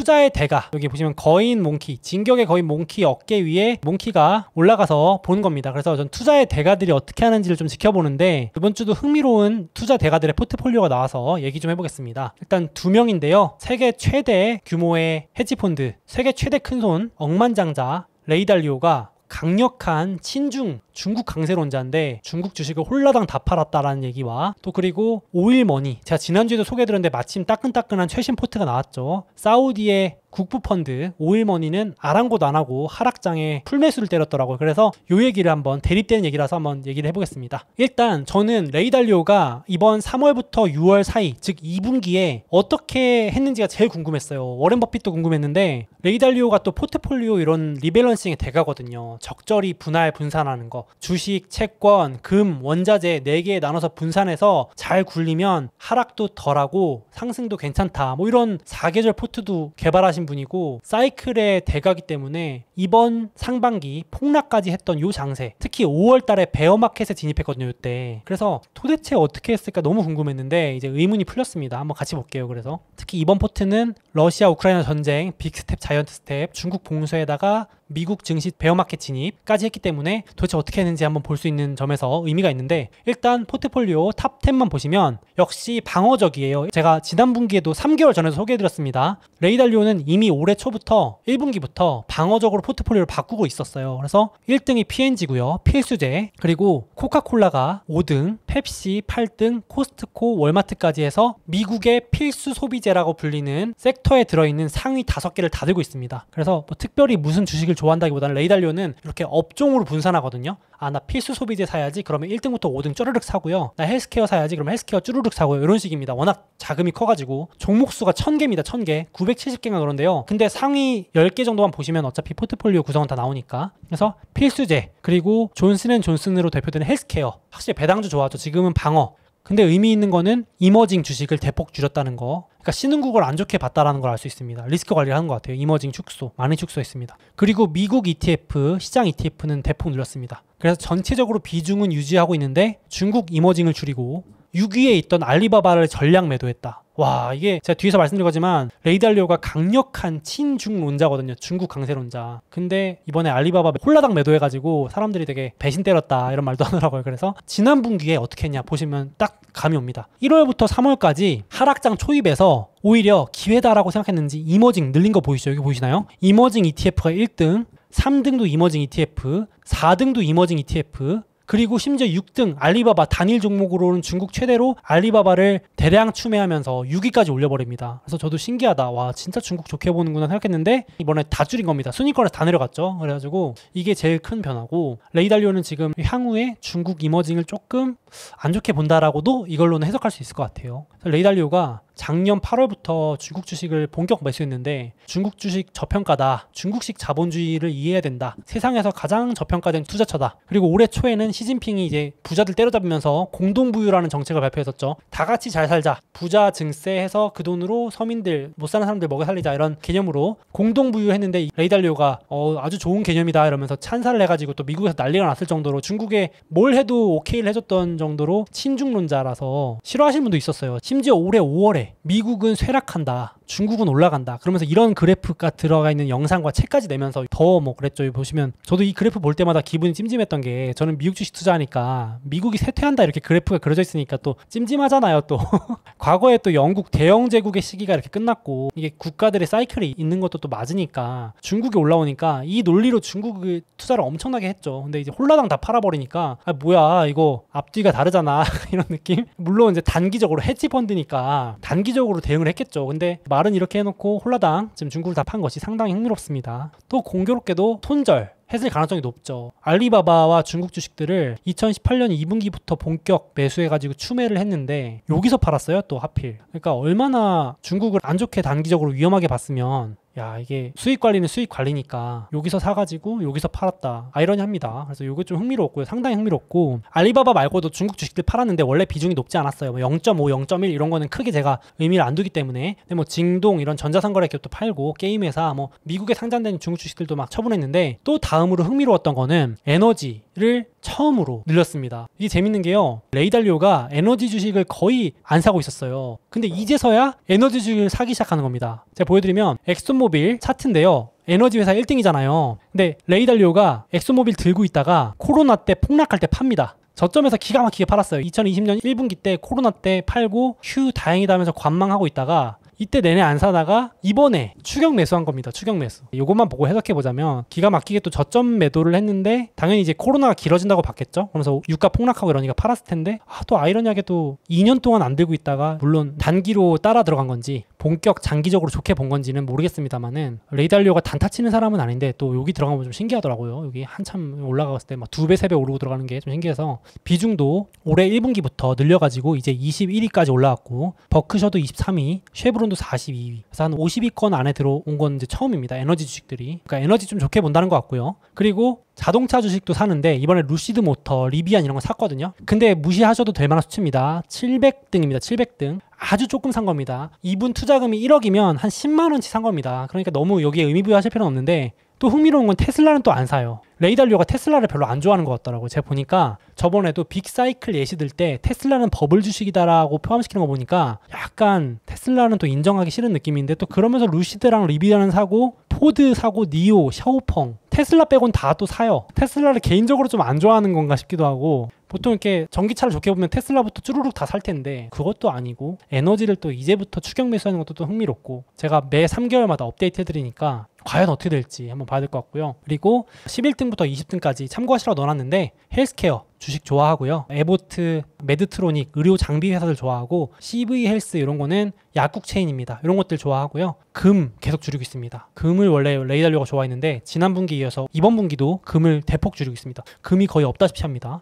투자의 대가, 여기 보시면 거인 몽키, 진격의 거인 몽키 어깨 위에 몽키가 올라가서 보는 겁니다. 그래서 전 투자의 대가들이 어떻게 하는지를 좀 지켜보는데 이번 주도 흥미로운 투자 대가들의 포트폴리오가 나와서 얘기 좀 해보겠습니다. 일단 2명인데요. 세계 최대 규모의 헤지펀드, 세계 최대 큰손 억만장자 레이달리오가 강력한 친중 중국 강세론자인데 중국 주식을 홀라당 다 팔았다라는 얘기와 또 그리고 오일머니, 제가 지난주에도 소개해드렸는데 마침 따끈따끈한 최신 포트가 나왔죠. 사우디의 국부펀드 오일머니는 아랑곳 안 하고 하락장에 풀매수를 때렸더라고요. 그래서 요 얘기를 한번 대립되는 얘기라서 한번 얘기를 해보겠습니다. 일단 저는 레이달리오가 이번 3월부터 6월 사이, 즉 2분기에 어떻게 했는지가 제일 궁금했어요. 워렌 버핏도 궁금했는데 레이달리오가 또 포트폴리오 이런 리밸런싱의 대가거든요. 적절히 분할 분산하는 거, 주식, 채권, 금, 원자재 4개에 나눠서 분산해서 잘 굴리면 하락도 덜하고 상승도 괜찮다, 뭐 이런 4계절 포트도 개발하신 분이고 사이클의 대가기 때문에 이번 상반기 폭락까지 했던 요 장세, 특히 5월 달에 베어마켓에 진입했거든요. 이때. 그래서 도대체 어떻게 했을까 너무 궁금했는데 이제 의문이 풀렸습니다. 한번 같이 볼게요. 그래서 특히 이번 포트는 러시아 우크라이나 전쟁, 빅스텝, 자이언트 스텝, 중국 봉쇄에다가 미국 증시 베어마켓 진입까지 했기 때문에 도대체 어떻게 했는지 한번 볼 수 있는 점에서 의미가 있는데, 일단 포트폴리오 탑 10만 보시면 역시 방어적이에요. 제가 지난 분기에도 3개월 전에도 소개해드렸습니다. 레이달리오는 이미 올해 초부터 1분기부터 방어적으로 포트폴리오를 바꾸고 있었어요. 그래서 1등이 P&G고요. 필수제. 그리고 코카콜라가 5등, 펩시 8등, 코스트코, 월마트까지 해서 미국의 필수 소비재라고 불리는 섹터에 들어있는 상위 5개를 다 들고 있습니다. 그래서 뭐 특별히 무슨 주식을 좋아한다기보다는 레이달리오는 이렇게 업종으로 분산하거든요. 아, 나 필수 소비재 사야지. 그러면 1등부터 5등 쪼르륵 사고요. 나 헬스케어 사야지. 그러면 헬스케어 쪼르륵 사고요. 이런 식입니다. 워낙 자금이 커가지고 종목수가 1000개입니다. 1000개. 970개가 그런데요. 근데 상위 10개 정도만 보시면 어차피 포트폴리오 구성은 다 나오니까. 그래서 필수재, 그리고 존슨앤존슨으로 대표되는 헬스케어. 확실히 배당주 좋아하죠. 지금은 방어. 근데 의미 있는 거는 이머징 주식을 대폭 줄였다는 거. 그러니까 신흥국을 안 좋게 봤다라는 걸 알 수 있습니다. 리스크 관리를 하는 것 같아요. 이머징 축소, 많이 축소했습니다. 그리고 미국 ETF, 시장 ETF는 대폭 늘렸습니다. 그래서 전체적으로 비중은 유지하고 있는데 중국 이머징을 줄이고 6위에 있던 알리바바를 전량 매도했다. 와, 이게 제가 뒤에서 말씀드린 거지만 레이달리오가 강력한 친중론자거든요. 중국 강세론자. 근데 이번에 알리바바 홀라당 매도해가지고 사람들이 되게 배신 때렸다 이런 말도 하더라고요. 그래서 지난 분기에 어떻게 했냐 보시면 딱 감이 옵니다. 1월부터 3월까지 하락장 초입에서 오히려 기회다라고 생각했는지 이머징 늘린 거 보이시죠? 여기 보이시나요? 이머징 ETF가 1등, 3등도 이머징 ETF, 4등도 이머징 ETF, 그리고 심지어 6등 알리바바 단일 종목으로는 중국 최대로 알리바바를 대량 추매하면서 6위까지 올려버립니다. 그래서 저도 신기하다. 와, 진짜 중국 좋게 보는구나 생각했는데 이번에 다 줄인 겁니다. 순위권에서 다 내려갔죠. 그래가지고 이게 제일 큰 변화고, 레이달리오는 지금 향후에 중국 이머징을 조금 안 좋게 본다라고도 이걸로는 해석할 수 있을 것 같아요. 레이달리오가 작년 8월부터 중국 주식을 본격 매수했는데 중국 주식 저평가다, 중국식 자본주의를 이해해야 된다, 세상에서 가장 저평가된 투자처다. 그리고 올해 초에는 시진핑이 이제 부자들 때려잡으면서 공동부유라는 정책을 발표했었죠. 다 같이 잘 살자, 부자 증세해서 그 돈으로 서민들, 못 사는 사람들 먹여 살리자, 이런 개념으로 공동부유 했는데 레이달리오가 아주 좋은 개념이다 이러면서 찬사를 해가지고 또 미국에서 난리가 났을 정도로, 중국에 뭘 해도 오케이를 해줬던 정도로 친중론자라서 싫어하시는 분도 있었어요. 심지어 올해 5월에 미국은 쇠락한다, 중국은 올라간다 그러면서 이런 그래프가 들어가 있는 영상과 책까지 내면서 더 뭐 그랬죠. 보시면 저도 이 그래프 볼 때마다 기분이 찜찜했던 게, 저는 미국 주식 투자하니까 미국이 쇠퇴한다 이렇게 그래프가 그려져 있으니까 또 찜찜하잖아요. 또 과거에 또 영국 대영 제국의 시기가 이렇게 끝났고 이게 국가들의 사이클이 있는 것도 또 맞으니까 중국이 올라오니까 이 논리로 중국이 투자를 엄청나게 했죠. 근데 이제 홀라당 다 팔아버리니까 아 뭐야 이거 앞뒤가 다르잖아 이런 느낌. 물론 이제 단기적으로 헤지펀드니까 단기적으로 대응을 했겠죠. 근데 말은 이렇게 해놓고 홀라당 지금 중국을 다 판 것이 상당히 흥미롭습니다. 또 공교롭게도 손절 했을 가능성이 높죠. 알리바바와 중국 주식들을 2018년 2분기부터 본격 매수해가지고 추매를 했는데 여기서 팔았어요. 또 하필. 그러니까 얼마나 중국을 안 좋게 단기적으로 위험하게 봤으면, 야 이게 수익 관리는 수익 관리니까 여기서 사가지고 여기서 팔았다, 아이러니합니다. 그래서 이거 좀 흥미로웠고요. 상당히 흥미롭고, 알리바바 말고도 중국 주식들 팔았는데 원래 비중이 높지 않았어요. 뭐 0.5, 0.1 이런 거는 크게 제가 의미를 안 두기 때문에. 근데 뭐 징동 이런 전자상거래 기업도 팔고 게임회사, 뭐 미국에 상장된 중국 주식들도 막 처분했는데 또 다음 다음으로 흥미로웠던 거는 에너지를 처음으로 늘렸습니다. 이게 재밌는 게요. 레이 달리오가 에너지 주식을 거의 안 사고 있었어요. 근데 이제서야 에너지 주식을 사기 시작하는 겁니다. 제가 보여드리면 엑손모빌 차트인데요. 에너지 회사 1등이잖아요. 근데 레이 달리오가 엑손모빌 들고 있다가 코로나 때 폭락할 때 팝니다. 저점에서 기가 막히게 팔았어요. 2020년 1분기 때 코로나 때 팔고 휴 다행이다 하면서 관망하고 있다가 이때 내내 안 사다가 이번에 추격 매수한 겁니다. 추격 매수. 이것만 보고 해석해보자면 기가 막히게 또 저점 매도를 했는데 당연히 이제 코로나가 길어진다고 봤겠죠. 그러면서 유가 폭락하고 이러니까 팔았을 텐데 또 아이러니하게 또 2년 동안 안 들고 있다가 물론 단기로 따라 들어간 건지 본격 장기적으로 좋게 본 건지는 모르겠습니다만은 레이 달리오가 단타 치는 사람은 아닌데 또 여기 들어가면 좀 신기하더라고요. 여기 한참 올라갔을 때 막 2배, 3배 오르고 들어가는 게 좀 신기해서 비중도 올해 1분기부터 늘려가지고 이제 21위까지 올라왔고 버크셔도 23위, 쉐브론도 42위. 그래서 한 50위권 안에 들어온 건 이제 처음입니다. 에너지 주식들이. 그러니까 에너지 좀 좋게 본다는 것 같고요. 그리고 자동차 주식도 사는데 이번에 루시드 모터, 리비안 이런 거 샀거든요. 근데 무시하셔도 될 만한 수치입니다. 700등입니다. 700등. 아주 조금 산 겁니다. 이분 투자금이 1억이면 한 10만 원치 산 겁니다. 그러니까 너무 여기에 의미 부여하실 필요는 없는데 또 흥미로운 건 테슬라는 또 안 사요. 레이 달리오가 테슬라를 별로 안 좋아하는 것 같더라고요. 제가 보니까 저번에도 빅사이클 예시 들 때 테슬라는 버블 주식이다라고 포함시키는 거 보니까 약간 테슬라는 또 인정하기 싫은 느낌인데 또 그러면서 루시드랑 리비안은 사고 포드 사고 니오, 샤오펑 테슬라 빼곤 다 또 사요. 테슬라를 개인적으로 좀 안 좋아하는 건가 싶기도 하고 보통 이렇게 전기차를 좋게 보면 테슬라부터 쭈루룩 다 살 텐데 그것도 아니고 에너지를 또 이제부터 추격 매수하는 것도 또 흥미롭고 제가 매 3개월마다 업데이트 해드리니까 과연 어떻게 될지 한번 봐야 될 것 같고요. 그리고 11등부터 20등까지 참고하시라고 넣어놨는데 헬스케어 주식 좋아하고요. 에보트, 메드트로닉, 의료 장비 회사들 좋아하고 CV 헬스 이런 거는 약국 체인입니다. 이런 것들 좋아하고요. 금 계속 줄이고 있습니다. 금을 원래 레이 달리오가 좋아했는데 지난 분기에 이어서 이번 분기도 금을 대폭 줄이고 있습니다. 금이 거의 없다시피 합니다.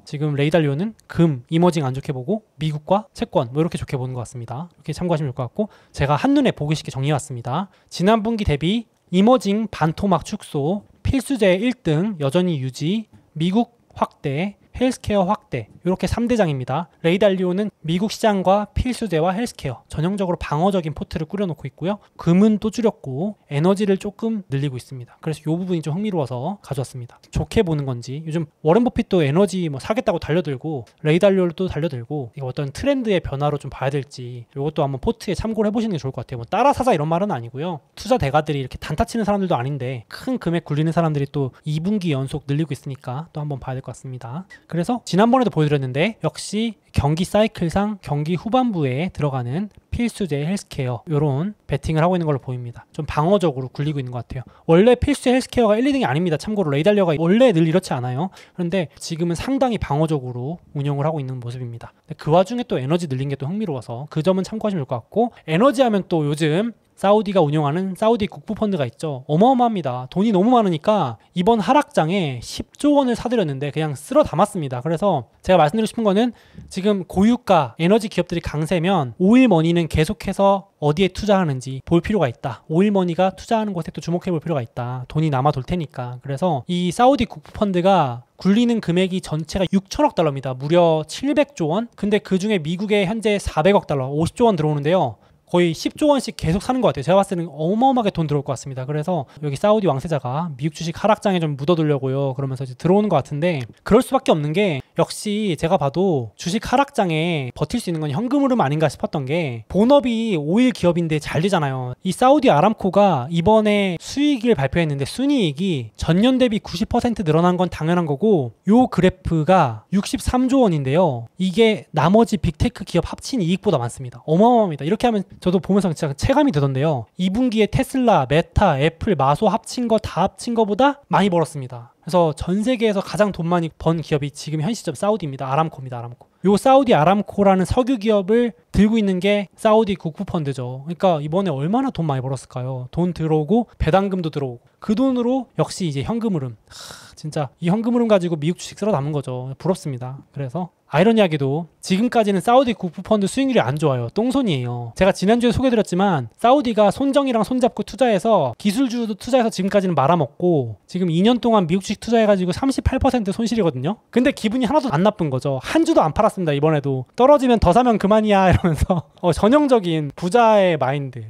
지금 레이 달리오는 금, 이머징 안 좋게 보고 미국과 채권 뭐 이렇게 좋게 보는 것 같습니다. 이렇게 참고하시면 좋을 것 같고 제가 한눈에 보기 쉽게 정리해왔습니다. 지난 분기 대비 이머징 반토막 축소, 필수제 1등 여전히 유지, 미국 확대, 헬스케어 확대 이렇게 3대장입니다. 레이 달리오는 미국 시장과 필수제와 헬스케어 전형적으로 방어적인 포트를 꾸려놓고 있고요. 금은 또 줄였고 에너지를 조금 늘리고 있습니다. 그래서 이 부분이 좀 흥미로워서 가져왔습니다. 좋게 보는 건지 요즘 워렌 버핏도 에너지 뭐 사겠다고 달려들고 레이 달리오를 또 달려들고 이거 어떤 트렌드의 변화로 좀 봐야 될지 이것도 한번 포트에 참고를 해보시는 게 좋을 것 같아요. 뭐 따라 사자 이런 말은 아니고요. 투자 대가들이 이렇게 단타 치는 사람들도 아닌데 큰 금액 굴리는 사람들이 또 2분기 연속 늘리고 있으니까 또 한번 봐야 될 것 같습니다. 그래서 지난번에도 보여드렸는데 역시 경기 사이클상 경기 후반부에 들어가는 필수제 헬스케어 이런 베팅을 하고 있는 걸로 보입니다. 좀 방어적으로 굴리고 있는 것 같아요. 원래 필수제 헬스케어가 1, 2등이 아닙니다. 참고로 레이 달리오가 원래 늘 이렇지 않아요. 그런데 지금은 상당히 방어적으로 운영을 하고 있는 모습입니다. 그 와중에 또 에너지 늘린 게 또 흥미로워서 그 점은 참고하시면 좋을 것 같고 에너지 하면 또 요즘 사우디가 운영하는 사우디 국부펀드가 있죠. 어마어마합니다. 돈이 너무 많으니까 이번 하락장에 10조 원을 사들였는데 그냥 쓸어 담았습니다. 그래서 제가 말씀드리고 싶은 거는 지금 고유가 에너지 기업들이 강세면 오일머니는 계속해서 어디에 투자하는지 볼 필요가 있다. 오일머니가 투자하는 곳에 또 주목해 볼 필요가 있다. 돈이 남아 돌 테니까. 그래서 이 사우디 국부펀드가 굴리는 금액이 전체가 6천억 달러입니다. 무려 700조 원. 근데 그중에 미국에 현재 400억 달러, 50조 원 들어오는데요. 거의 10조 원씩 계속 사는 것 같아요. 제가 봤을 때는 어마어마하게 돈 들어올 것 같습니다. 그래서 여기 사우디 왕세자가 미국 주식 하락장에 좀 묻어두려고요. 그러면서 이제 들어오는 것 같은데 그럴 수밖에 없는 게 역시 제가 봐도 주식 하락장에 버틸 수 있는 건 현금 흐름 아닌가 싶었던 게 본업이 오일 기업인데 잘 되잖아요. 이 사우디 아람코가 이번에 수익을 발표했는데 순이익이 전년 대비 90% 늘어난 건 당연한 거고 요 그래프가 63조 원인데요. 이게 나머지 빅테크 기업 합친 이익보다 많습니다. 어마어마합니다. 이렇게 하면 저도 보면서 진짜 체감이 되던데요. 2분기에 테슬라, 메타, 애플, 마소 합친 거 다 합친 거보다 많이 벌었습니다. 그래서 전 세계에서 가장 돈 많이 번 기업이 지금 현 시점 사우디입니다. 아람코입니다. 아람코. 요 사우디 아람코라는 석유 기업을 들고 있는 게 사우디 국부펀드죠. 그러니까 이번에 얼마나 돈 많이 벌었을까요? 돈 들어오고 배당금도 들어오고 그 돈으로 역시 이제 현금 흐름. 진짜 이 현금 흐름 가지고 미국 주식 쓸어 담은 거죠. 부럽습니다. 그래서 아이러니하게도 지금까지는 사우디 국부펀드 수익률이 안 좋아요. 똥손이에요. 제가 지난주에 소개해드렸지만 사우디가 손정이랑 손잡고 투자해서 기술주도 투자해서 지금까지는 말아먹고 지금 2년 동안 미국 주식 투자해가지고 38% 손실이거든요. 근데 기분이 하나도 안 나쁜 거죠. 한 주도 안 팔았어요. 나왔습니다. 이번에도 떨어지면 더 사면 그만이야 이러면서 전형적인 부자의 마인드.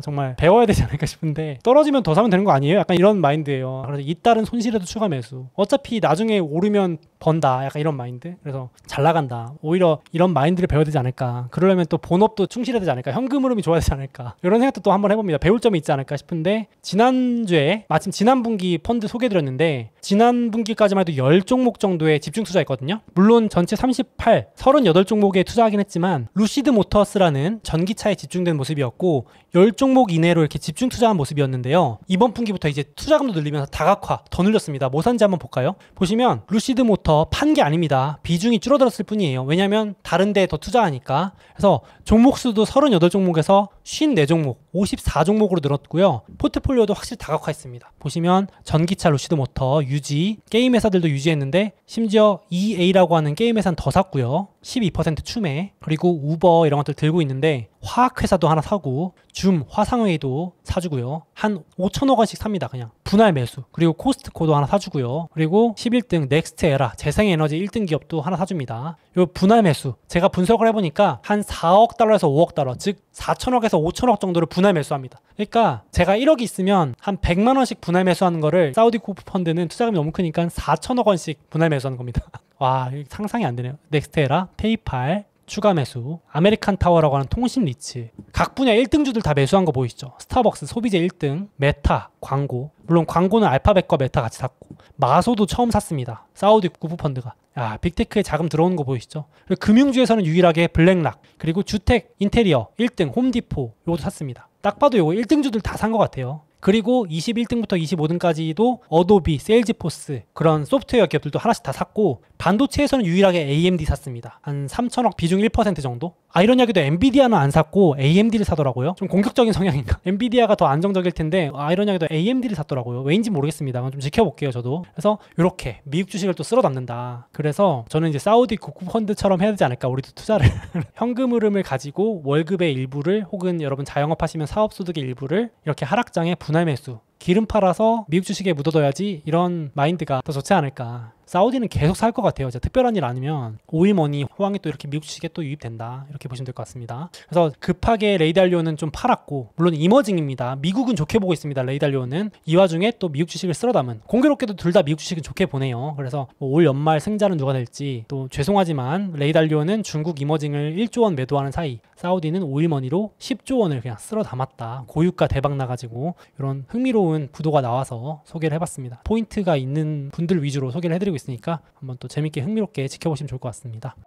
정말 배워야 되지 않을까 싶은데 떨어지면 더 사면 되는 거 아니에요? 약간 이런 마인드예요. 그래서 잇따른 손실에도 추가 매수. 어차피 나중에 오르면 번다. 약간 이런 마인드. 그래서 잘 나간다. 오히려 이런 마인드를 배워야 되지 않을까. 그러려면 또 본업도 충실해야 되지 않을까. 현금 흐름이 좋아야 되지 않을까. 이런 생각도 또 한번 해봅니다. 배울 점이 있지 않을까 싶은데 지난주에 마침 지난 분기 펀드 소개해드렸는데 지난 분기까지만 해도 10종목 정도의 집중 투자했거든요. 물론 전체 38종목에 투자하긴 했지만 루시드 모터스라는 전기차에 집중된 모습이었고 10종목 이내로 이렇게 집중 투자한 모습이었는데요. 이번 분기부터 이제 투자금도 늘리면서 다각화 더 늘렸습니다. 뭐 산지 한번 볼까요? 보시면 루시드 모터 판 게 아닙니다. 비중이 줄어들었을 뿐이에요. 왜냐하면 다른 데에 더 투자하니까. 그래서 종목 수도 38종목에서 54종목, 54종목으로 늘었고요. 포트폴리오도 확실히 다각화했습니다. 보시면 전기차 루시드 모터 유지, 게임 회사들도 유지했는데 심지어 EA라고 하는 게임 회사는 더 샀고요. 12% 추매, 그리고 우버 이런 것들 들고 있는데 화학회사도 하나 사고 줌, 화상회의도 사주고요. 한 5천억 원씩 삽니다. 그냥 분할 매수. 그리고 코스트코도 하나 사주고요. 그리고 11등 넥스트에라 재생에너지 1등 기업도 하나 사줍니다. 이 분할 매수 제가 분석을 해보니까 한 4억 달러에서 5억 달러, 즉 4천억에서 5천억 정도를 분할 매수합니다. 그러니까 제가 1억이 있으면 한 100만 원씩 분할 매수하는 거를 사우디 코프 펀드는 투자금이 너무 크니까 4천억 원씩 분할 매수하는 겁니다. 와, 상상이 안 되네요. 넥스테라, 페이팔, 추가 매수, 아메리칸 타워라고 하는 통신 리츠, 각 분야 1등주들 다 매수한 거 보이시죠? 스타벅스 소비재 1등, 메타, 광고, 물론 광고는 알파벳과 메타 같이 샀고 마소도 처음 샀습니다. 사우디 구프펀드가. 야, 빅테크에 자금 들어오는 거 보이시죠? 그리고 금융주에서는 유일하게 블랙락, 그리고 주택 인테리어 1등 홈디포 요것도 샀습니다. 딱 봐도 요거 1등주들 다 산 것 같아요. 그리고 21등부터 25등까지도 어도비, 세일즈포스 그런 소프트웨어 기업들도 하나씩 다 샀고 반도체에서는 유일하게 AMD 샀습니다. 한 3천억 비중 1% 정도? 아이러니하게도 엔비디아는 안 샀고 AMD를 사더라고요. 좀 공격적인 성향인가? 엔비디아가 더 안정적일 텐데 아이러니하게도 AMD를 샀더라고요. 왜인지 모르겠습니다. 좀 지켜볼게요 저도. 그래서 이렇게 미국 주식을 또 쓸어 담는다. 그래서 저는 이제 사우디 국부 펀드처럼 해야 되지 않을까. 우리도 투자를 현금 흐름을 가지고 월급의 일부를 혹은 여러분 자영업 하시면 사업소득의 일부를 이렇게 하락장에 분할 매수, 기름 팔아서 미국 주식에 묻어둬야지, 이런 마인드가 더 좋지 않을까. 사우디는 계속 살 것 같아요. 특별한 일 아니면 오일머니 호황이 또 이렇게 미국 주식에 또 유입된다, 이렇게 보시면 될 것 같습니다. 그래서 급하게 레이달리오는 좀 팔았고, 물론 이머징입니다. 미국은 좋게 보고 있습니다. 레이달리오는 이 와중에 또 미국 주식을 쓸어 담은, 공교롭게도 둘 다 미국 주식은 좋게 보네요. 그래서 올 연말 승자는 누가 될지, 또 죄송하지만 레이달리오는 중국 이머징을 1조 원 매도하는 사이 사우디는 오일머니로 10조 원을 그냥 쓸어 담았다. 고유가 대박 나가지고 이런 흥미로운 구도가 나와서 소개를 해봤습니다. 포인트가 있는 분들 위주로 소개를 해드리고 있으니까 한번 또 재밌게 흥미롭게 지켜보시면 좋을 것 같습니다.